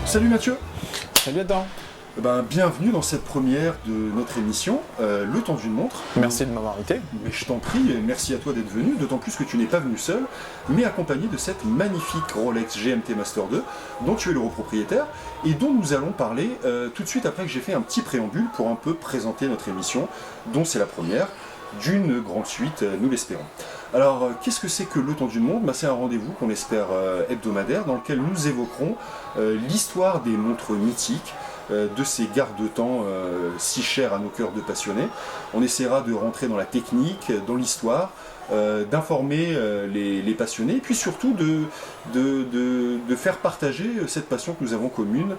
Salut Mathieu. Salut Adam. Bienvenue dans cette première de notre émission, Le temps d'une montre. Merci de m'avoir invité. Mais je t'en prie, et merci à toi d'être venu, d'autant plus que tu n'es pas venu seul, mais accompagné de cette magnifique Rolex GMT Master 2, dont tu es le propriétaire, et dont nous allons parler tout de suite après que j'ai fait un petit préambule pour un peu présenter notre émission, dont c'est la première, d'une grande suite, nous l'espérons. Alors, qu'est-ce que c'est que Le temps d'une montre ? C'est un rendez-vous qu'on espère hebdomadaire, dans lequel nous évoquerons l'histoire des montres mythiques, de ces garde-temps si chers à nos cœurs de passionnés. On essaiera de rentrer dans la technique, dans l'histoire, d'informer les passionnés, et puis surtout de faire partager cette passion que nous avons commune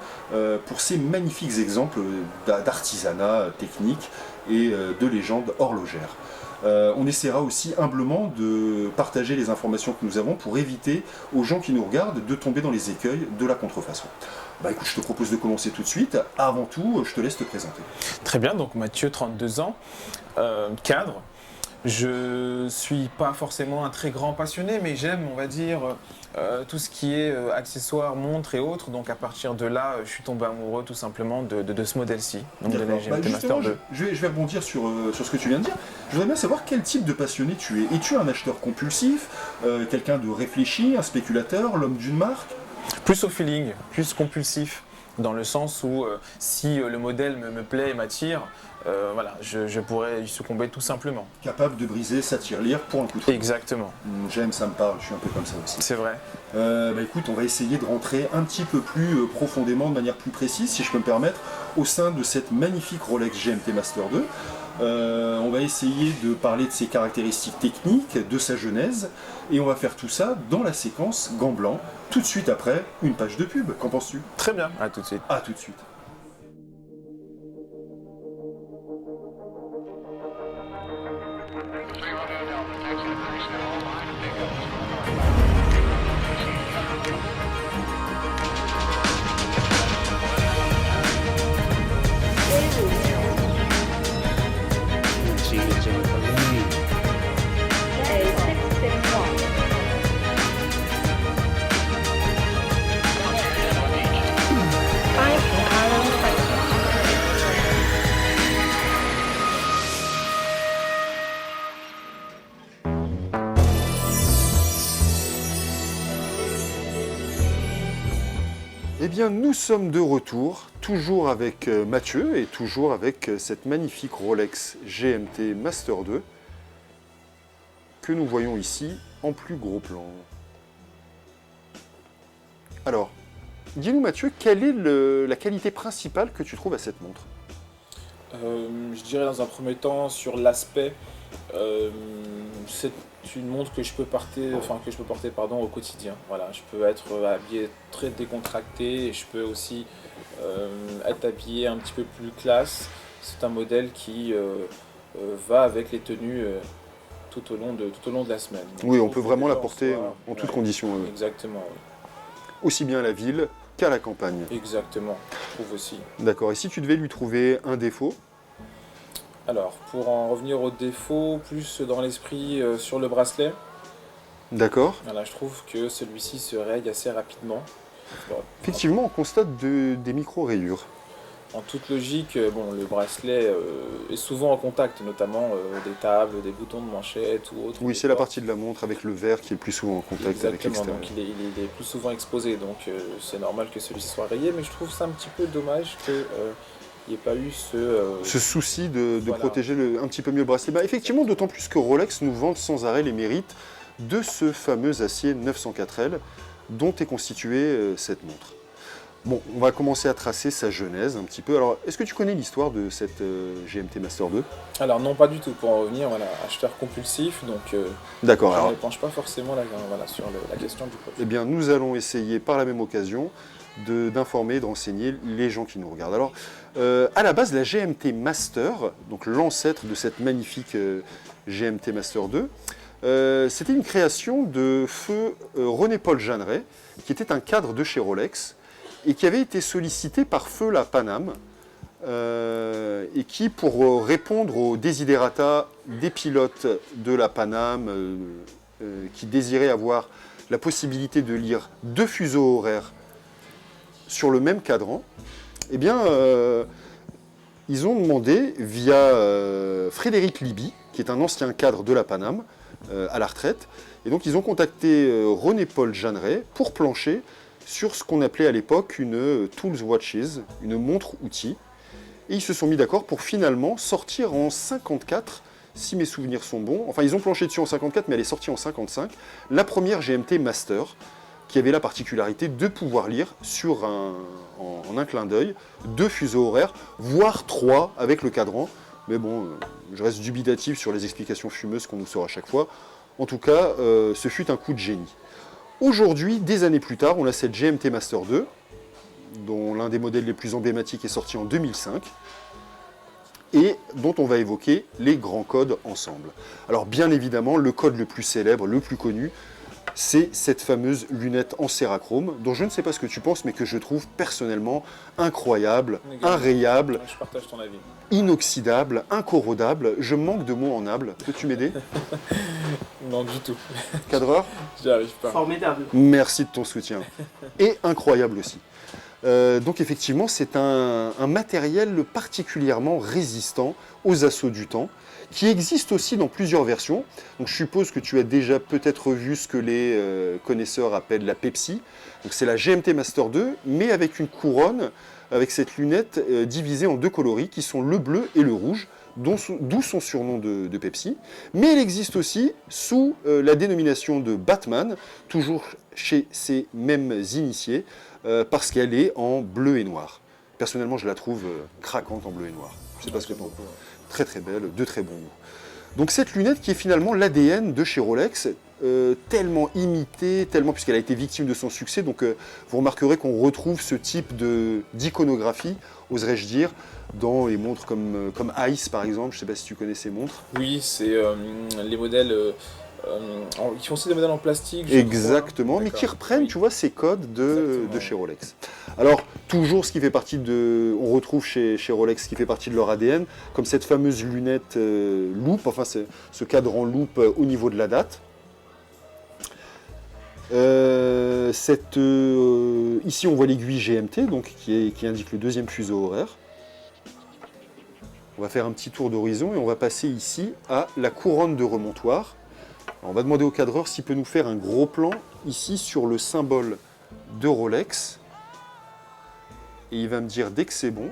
pour ces magnifiques exemples d'artisanat technique et de légendes horlogères. On essaiera aussi humblement de partager les informations que nous avons pour éviter aux gens qui nous regardent de tomber dans les écueils de la contrefaçon. Écoute, je te propose de commencer tout de suite. Avant tout, je te laisse te présenter. Très bien, donc Mathieu, 32 ans, cadre. Je suis pas forcément un très grand passionné, mais j'aime, on va dire, tout ce qui est accessoires, montres et autres. Donc à partir de là, je suis tombé amoureux tout simplement de ce modèle-ci, donc de la GMT Master 2. Je vais rebondir sur ce que tu viens de dire. Je voudrais bien savoir quel type de passionné tu es. Es-tu un acheteur compulsif, quelqu'un de réfléchi, un spéculateur, l'homme d'une marque ? Plus au feeling, plus compulsif, dans le sens où si le modèle me plaît et m'attire, voilà, je pourrais y succomber tout simplement. Capable de briser sa tirelire pour un coup de feu. Exactement. J'aime, ça me parle, je suis un peu comme ça aussi. C'est vrai. Écoute, on va essayer de rentrer un petit peu plus profondément, de manière plus précise, si je peux me permettre, au sein de cette magnifique Rolex GMT Master 2. On va essayer de parler de ses caractéristiques techniques, de sa genèse, et on va faire tout ça dans la séquence gants blancs, tout de suite après une page de pub. Qu'en penses-tu ? Très bien, à tout de suite. À tout de suite. Eh bien, nous sommes de retour, toujours avec Mathieu et toujours avec cette magnifique Rolex GMT Master 2 que nous voyons ici en plus gros plan. Alors, dis-nous Mathieu, quelle est la qualité principale que tu trouves à cette montre ? Je dirais dans un premier temps sur l'aspect, c'est une montre que je peux porter au quotidien. Voilà, je peux être habillé très décontracté et je peux aussi être habillé un petit peu plus classe. C'est un modèle qui va avec les tenues tout au long de la semaine. Donc, oui, on peut vraiment la porter en toutes conditions. Exactement. Oui. Aussi bien à la ville qu'à la campagne. Exactement, je trouve aussi. D'accord, et si tu devais lui trouver un défaut ? Alors, pour en revenir aux défauts, plus dans l'esprit sur le bracelet. D'accord. Voilà, je trouve que celui-ci se raye assez rapidement. Bon. Effectivement, on constate des micro-rayures. En toute logique, bon, le bracelet est souvent en contact, notamment des tables, des boutons de manchette ou autre. Oui, des c'est la portes. partie de la montre avec le verre qui est le plus souvent en contact avec Exactement, l'extérieur. donc il est plus souvent exposé, donc c'est normal que celui-ci soit rayé, mais je trouve ça un petit peu dommage qu'il n'y ait pas eu Ce souci de voilà. protéger un petit peu mieux le bracelet. Bah, effectivement, d'autant plus que Rolex nous vante sans arrêt les mérites de ce fameux acier 904L dont est constituée cette montre. Bon, on va commencer à tracer sa genèse un petit peu. Alors, est-ce que tu connais l'histoire de cette GMT Master 2? Alors non, pas du tout, pour en revenir, voilà, acheteur compulsif, donc D'accord, je alors, ne penche pas forcément voilà, sur la question du produit. eh bien, nous allons essayer par la même occasion d'informer, de renseigner les gens qui nous regardent. Alors, à la base, la GMT Master, donc l'ancêtre de cette magnifique GMT Master 2, c'était une création de feu René-Paul Jeanneret, qui était un cadre de chez Rolex, et qui avait été sollicité par feu la Paname, et qui, pour répondre aux desiderata des pilotes de la Paname, qui désiraient avoir la possibilité de lire 2 fuseaux horaires sur le même cadran, eh bien, ils ont demandé via Frédéric Liby, qui est un ancien cadre de la Paname, à la retraite, et donc ils ont contacté René-Paul Jeanneret pour plancher sur ce qu'on appelait à l'époque une Tools Watches, une montre-outil, et ils se sont mis d'accord pour finalement sortir en 54, si mes souvenirs sont bons, enfin ils ont planché dessus en 54, mais elle est sortie en 55, la première GMT Master, qui avait la particularité de pouvoir lire en un clin d'œil 2 fuseaux horaires, voire 3 avec le cadran. Mais bon, je reste dubitatif sur les explications fumeuses qu'on nous sort à chaque fois. En tout cas, ce fut un coup de génie. Aujourd'hui, des années plus tard, on a cette GMT Master 2, dont l'un des modèles les plus emblématiques est sorti en 2005, et dont on va évoquer les grands codes ensemble. Alors bien évidemment, le code le plus célèbre, le plus connu, c'est cette fameuse lunette en cérachrome, dont je ne sais pas ce que tu penses, mais que je trouve personnellement incroyable, inrayable, Je partage ton avis. inoxydable, incorrodable. Je manque de mots en able. Peux-tu m'aider? Non, du tout. Cadreur? J'y arrive pas. Formidable. Merci de ton soutien. Et incroyable aussi. Donc effectivement, c'est un matériel particulièrement résistant aux assauts du temps, qui existe aussi dans plusieurs versions. Donc je suppose que tu as déjà peut-être vu ce que les connaisseurs appellent la Pepsi. Donc c'est la GMT Master 2, mais avec une couronne, avec cette lunette divisée en 2 coloris, qui sont le bleu et le rouge, d'où son surnom de Pepsi. Mais elle existe aussi sous la dénomination de Batman, toujours chez ces mêmes initiés, parce qu'elle est en bleu et noir. Personnellement, je la trouve craquante en bleu et noir. Je sais pas ce que tu en penses. Très très belle, de très bon goût. Donc cette lunette qui est finalement l'ADN de chez Rolex, tellement imitée, puisqu'elle a été victime de son succès, donc vous remarquerez qu'on retrouve ce type d'iconographie, oserais-je dire, dans les montres comme Ice par exemple. Je ne sais pas si tu connais ces montres. Oui, c'est les modèles qui font aussi des modèles en plastique. Exactement, mais qui D'accord. reprennent, Oui. tu vois, ces codes de Exactement. chez Rolex. Alors, toujours ce qui fait partie on retrouve chez Rolex ce qui fait partie de leur ADN, comme cette fameuse lunette loupe, enfin ce cadran loupe au niveau de la date. Ici, on voit l'aiguille GMT, donc qui indique le 2e fuseau horaire. On va faire un petit tour d'horizon et on va passer ici à la couronne de remontoir. Alors, on va demander au cadreur s'il peut nous faire un gros plan ici sur le symbole de Rolex. Et il va me dire dès que c'est bon,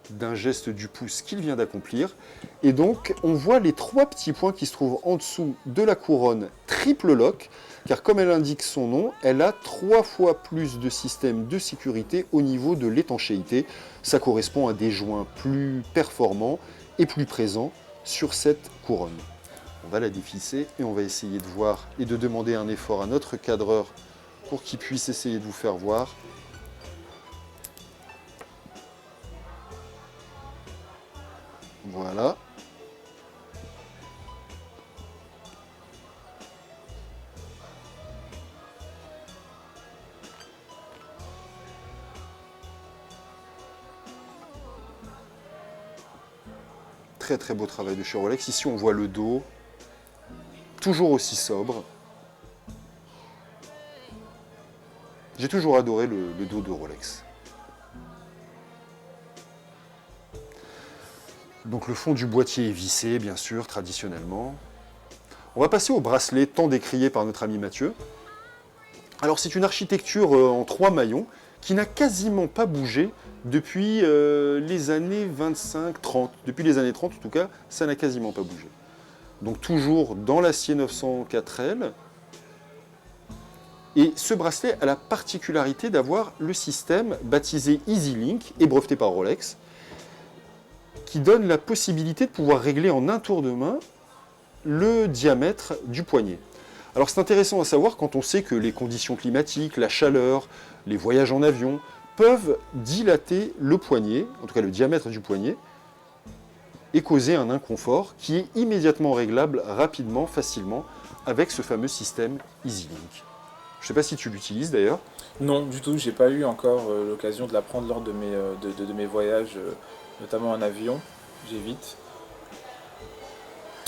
d'un geste du pouce qu'il vient d'accomplir. Et donc, on voit les 3 petits points qui se trouvent en dessous de la couronne triple lock, car comme elle indique son nom, elle a 3 fois plus de systèmes de sécurité au niveau de l'étanchéité. Ça correspond à des joints plus performants et plus présents sur cette couronne. On va la dévisser et on va essayer de voir et de demander un effort à notre cadreur pour qu'il puisse essayer de vous faire voir. Voilà. Très très beau travail de chez Rolex. Ici on voit le dos, toujours aussi sobre. J'ai toujours adoré le dos de Rolex. Donc le fond du boîtier est vissé, bien sûr, traditionnellement. On va passer au bracelet tant décrié par notre ami Mathieu. Alors c'est une architecture en 3 maillons qui n'a quasiment pas bougé depuis les années 25-30. Depuis les années 30 en tout cas, ça n'a quasiment pas bougé. Donc toujours dans l'acier 904L. Et ce bracelet a la particularité d'avoir le système baptisé EasyLink et breveté par Rolex, qui donne la possibilité de pouvoir régler en un tour de main le diamètre du poignet. Alors c'est intéressant à savoir quand on sait que les conditions climatiques, la chaleur, les voyages en avion peuvent dilater le poignet, en tout cas le diamètre du poignet, et causer un inconfort qui est immédiatement réglable rapidement, facilement, avec ce fameux système EasyLink. Je ne sais pas si tu l'utilises d'ailleurs. Non, du tout, j'ai pas eu encore l'occasion de la prendre lors de mes voyages, notamment en avion, j'évite.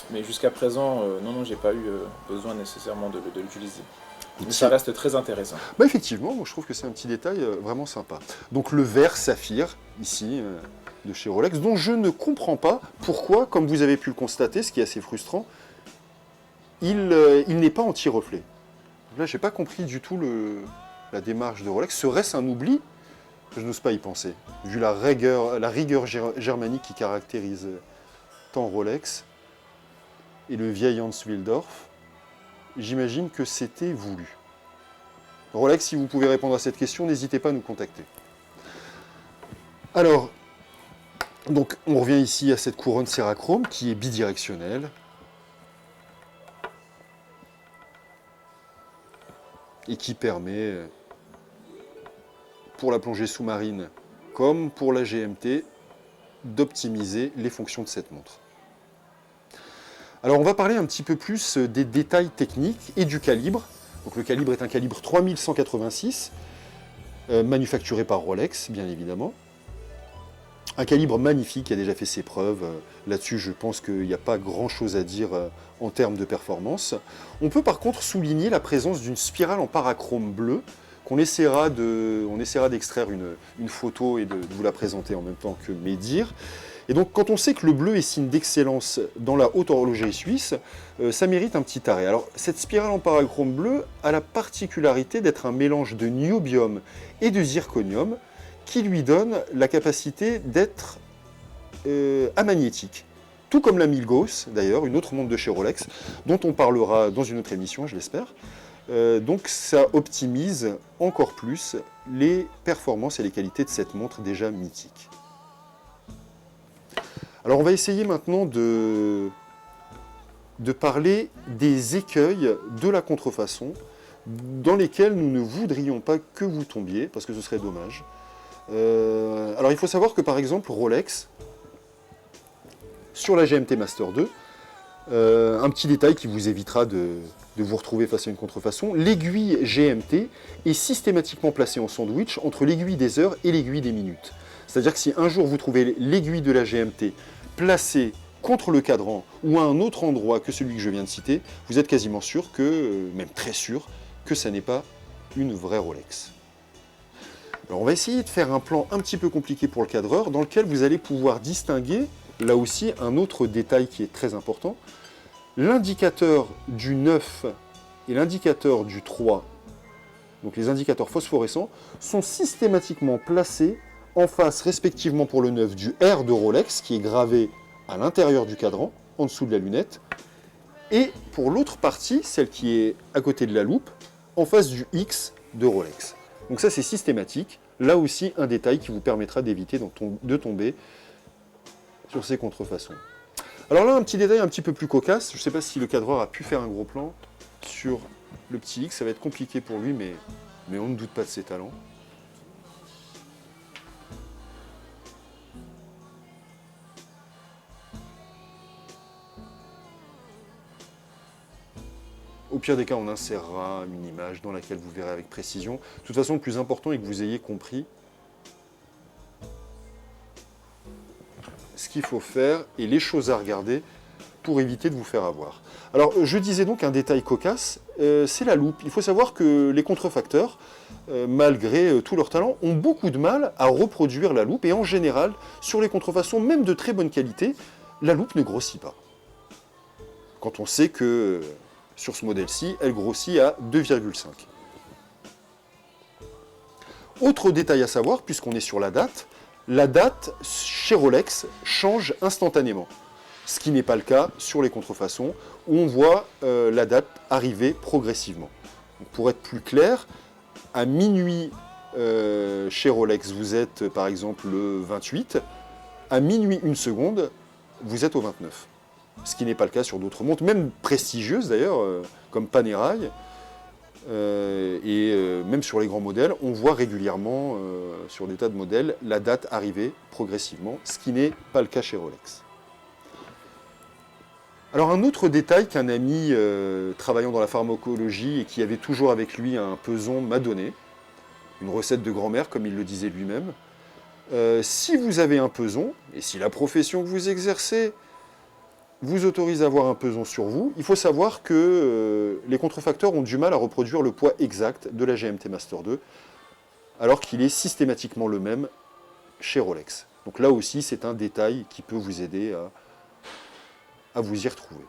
Mais jusqu'à présent, non, j'ai pas eu besoin nécessairement de l'utiliser. Mais ça reste très intéressant. Bah effectivement, moi je trouve que c'est un petit détail vraiment sympa. Donc le vert saphir, ici, de chez Rolex, dont je ne comprends pas pourquoi, comme vous avez pu le constater, ce qui est assez frustrant, il n'est pas anti-reflet. Là, j'ai pas compris du tout la démarche de Rolex. Serait-ce un oubli? Je n'ose pas y penser. Vu la rigueur germanique qui caractérise tant Rolex et le vieil Hans Wilsdorf, j'imagine que c'était voulu. Rolex, si vous pouvez répondre à cette question, n'hésitez pas à nous contacter. Alors, donc, on revient ici à cette couronne cérachrome qui est bidirectionnelle. Et qui permet, pour la plongée sous-marine comme pour la GMT, d'optimiser les fonctions de cette montre. Alors on va parler un petit peu plus des détails techniques et du calibre. Donc le calibre est un calibre 3186, manufacturé par Rolex, bien évidemment. Un calibre magnifique qui a déjà fait ses preuves. Là-dessus, je pense qu'il n'y a pas grand-chose à dire en termes de performance. On peut par contre souligner la présence d'une spirale en parachrome bleu qu'on essaiera d'extraire une photo et de vous la présenter en même temps que mes dires. Et donc quand on sait que le bleu est signe d'excellence dans la haute horlogerie suisse, ça mérite un petit arrêt. Alors cette spirale en parachrome bleu a la particularité d'être un mélange de niobium et de zirconium, qui lui donne la capacité d'être amagnétique. Tout comme la Milgauss, d'ailleurs, une autre montre de chez Rolex, dont on parlera dans une autre émission, je l'espère. Donc ça optimise encore plus les performances et les qualités de cette montre déjà mythique. Alors on va essayer maintenant de parler des écueils de la contrefaçon, dans lesquels nous ne voudrions pas que vous tombiez, parce que ce serait dommage. Alors il faut savoir que par exemple Rolex, sur la GMT Master 2, un petit détail qui vous évitera de vous retrouver face à une contrefaçon, l'aiguille GMT est systématiquement placée en sandwich entre l'aiguille des heures et l'aiguille des minutes. C'est-à-dire que si un jour vous trouvez l'aiguille de la GMT placée contre le cadran ou à un autre endroit que celui que je viens de citer, vous êtes quasiment sûr que, même très sûr, que ça n'est pas une vraie Rolex. Alors on va essayer de faire un plan un petit peu compliqué pour le cadreur, dans lequel vous allez pouvoir distinguer, là aussi, un autre détail qui est très important. L'indicateur du 9 et l'indicateur du 3, donc les indicateurs phosphorescents, sont systématiquement placés en face respectivement pour le 9 du R de Rolex, qui est gravé à l'intérieur du cadran, en dessous de la lunette, et pour l'autre partie, celle qui est à côté de la loupe, en face du X de Rolex. Donc ça c'est systématique, là aussi un détail qui vous permettra d'éviter de tomber sur ces contrefaçons. Alors là un petit détail un petit peu plus cocasse, je ne sais pas si le cadreur a pu faire un gros plan sur le petit X, ça va être compliqué pour lui mais on ne doute pas de ses talents. Au pire des cas, on insérera une image dans laquelle vous verrez avec précision. De toute façon, le plus important est que vous ayez compris ce qu'il faut faire et les choses à regarder pour éviter de vous faire avoir. Alors, je disais donc un détail cocasse, c'est la loupe. Il faut savoir que les contrefacteurs, malgré tout leur talent, ont beaucoup de mal à reproduire la loupe. Et en général, sur les contrefaçons, même de très bonne qualité, la loupe ne grossit pas. Quand on sait que sur ce modèle-ci, elle grossit à 2,5. Autre détail à savoir, puisqu'on est sur la date chez Rolex change instantanément. Ce qui n'est pas le cas sur les contrefaçons, où on voit la date arriver progressivement. Donc, pour être plus clair, à minuit chez Rolex, vous êtes par exemple le 28, à minuit 1 seconde, vous êtes au 29. Ce qui n'est pas le cas sur d'autres montres, même prestigieuses d'ailleurs, comme Panerai, même sur les grands modèles, on voit régulièrement sur des tas de modèles la date arriver progressivement, ce qui n'est pas le cas chez Rolex. Alors un autre détail qu'un ami travaillant dans la pharmacologie et qui avait toujours avec lui un peson m'a donné, une recette de grand-mère comme il le disait lui-même, si vous avez un peson, et si la profession que vous exercez vous autorise à avoir un peson sur vous, il faut savoir que les contrefacteurs ont du mal à reproduire le poids exact de la GMT Master 2, alors qu'il est systématiquement le même chez Rolex. Donc là aussi, c'est un détail qui peut vous aider à vous y retrouver.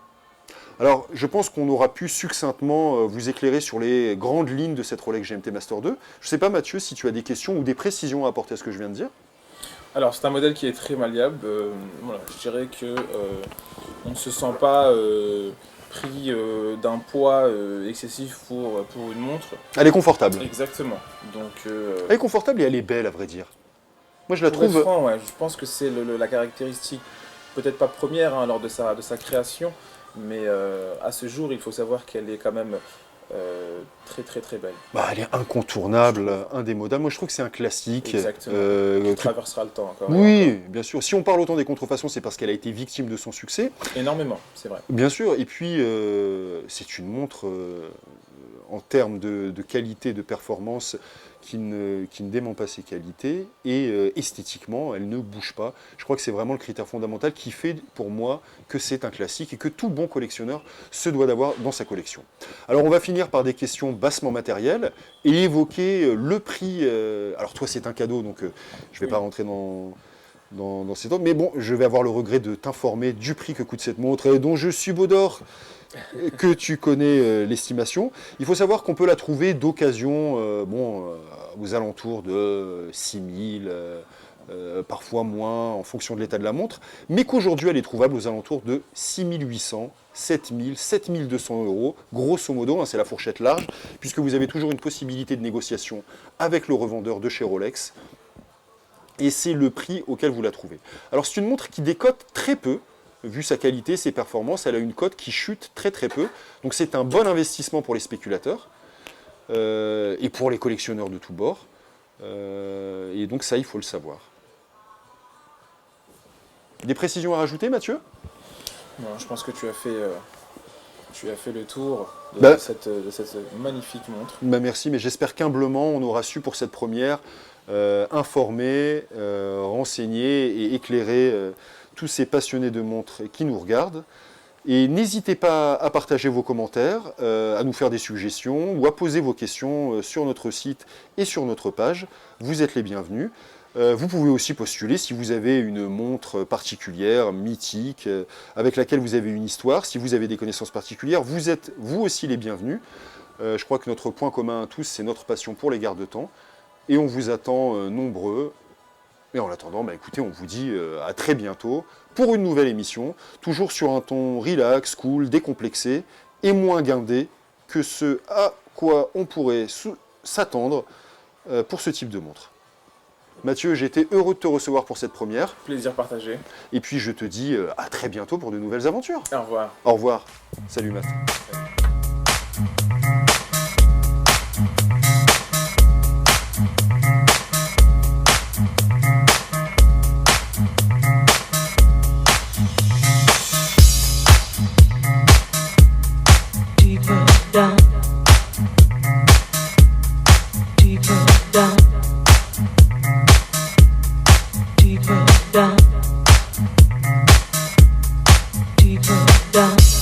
Alors, je pense qu'on aura pu succinctement vous éclairer sur les grandes lignes de cette Rolex GMT Master 2. Je ne sais pas, Mathieu, si tu as des questions ou des précisions à apporter à ce que je viens de dire. Alors, c'est un modèle qui est très malléable. Voilà, je dirais que on ne se sent pas pris d'un poids excessif pour une montre. Elle est confortable. Exactement. Donc, elle est confortable et elle est belle, à vrai dire. Moi, je la pour trouve... être franc, ouais, je pense que c'est la caractéristique, peut-être pas première lors de sa création, mais à ce jour, il faut savoir qu'elle est quand même très très très belle. Bah, elle est incontournable, indémodable. Moi, je trouve que c'est un classique. Exactement. Qui traversera le temps encore. Oui, bien sûr. Si on parle autant des contrefaçons, c'est parce qu'elle a été victime de son succès. Énormément, c'est vrai. Bien sûr. Et puis, c'est une montre en termes de qualité, de performance, qui ne dément pas ses qualités. Et esthétiquement, elle ne bouge pas. Je crois que c'est vraiment le critère fondamental qui fait, pour moi, que c'est un classique et que tout bon collectionneur se doit d'avoir dans sa collection. Alors, on va finir par des questions bassement matérielles et évoquer le prix. Alors, toi, c'est un cadeau, donc je ne vais pas rentrer dans ces temps. Mais bon, je vais avoir le regret de t'informer du prix que coûte cette montre, dont je subodore que tu connais l'estimation. Il faut savoir qu'on peut la trouver d'occasion aux alentours de 6 000, parfois moins en fonction de l'état de la montre, mais qu'aujourd'hui elle est trouvable aux alentours de 6 800, 7 000, 7 200 euros, grosso modo, hein, c'est la fourchette large, puisque vous avez toujours une possibilité de négociation avec le revendeur de chez Rolex, et c'est le prix auquel vous la trouvez. Alors c'est une montre qui décote très peu, vu sa qualité, ses performances, elle a une cote qui chute très très peu, donc c'est un bon investissement pour les spéculateurs, et pour les collectionneurs de tous bords, et donc ça il faut le savoir. Des précisions à rajouter, Mathieu ? Non, je pense que tu as fait le tour de cette magnifique montre. Bah merci, mais j'espère qu'humblement on aura su pour cette première informer, renseigner et éclairer tous ces passionnés de montres qui nous regardent. Et n'hésitez pas à partager vos commentaires, à nous faire des suggestions ou à poser vos questions sur notre site et sur notre page. Vous êtes les bienvenus. Vous pouvez aussi postuler si vous avez une montre particulière, mythique, avec laquelle vous avez une histoire. Si vous avez des connaissances particulières, vous êtes vous aussi les bienvenus. Je crois que notre point commun à tous, c'est notre passion pour les garde-temps. Et on vous attend nombreux. Et en attendant, écoutez, on vous dit à très bientôt pour une nouvelle émission, toujours sur un ton relax, cool, décomplexé et moins guindé que ce à quoi on pourrait s'attendre pour ce type de montre. Mathieu, j'ai été heureux de te recevoir pour cette première. Plaisir partagé. Et puis je te dis à très bientôt pour de nouvelles aventures. Au revoir. Au revoir. Salut Matt. Down, deeper down, deeper down, deeper down.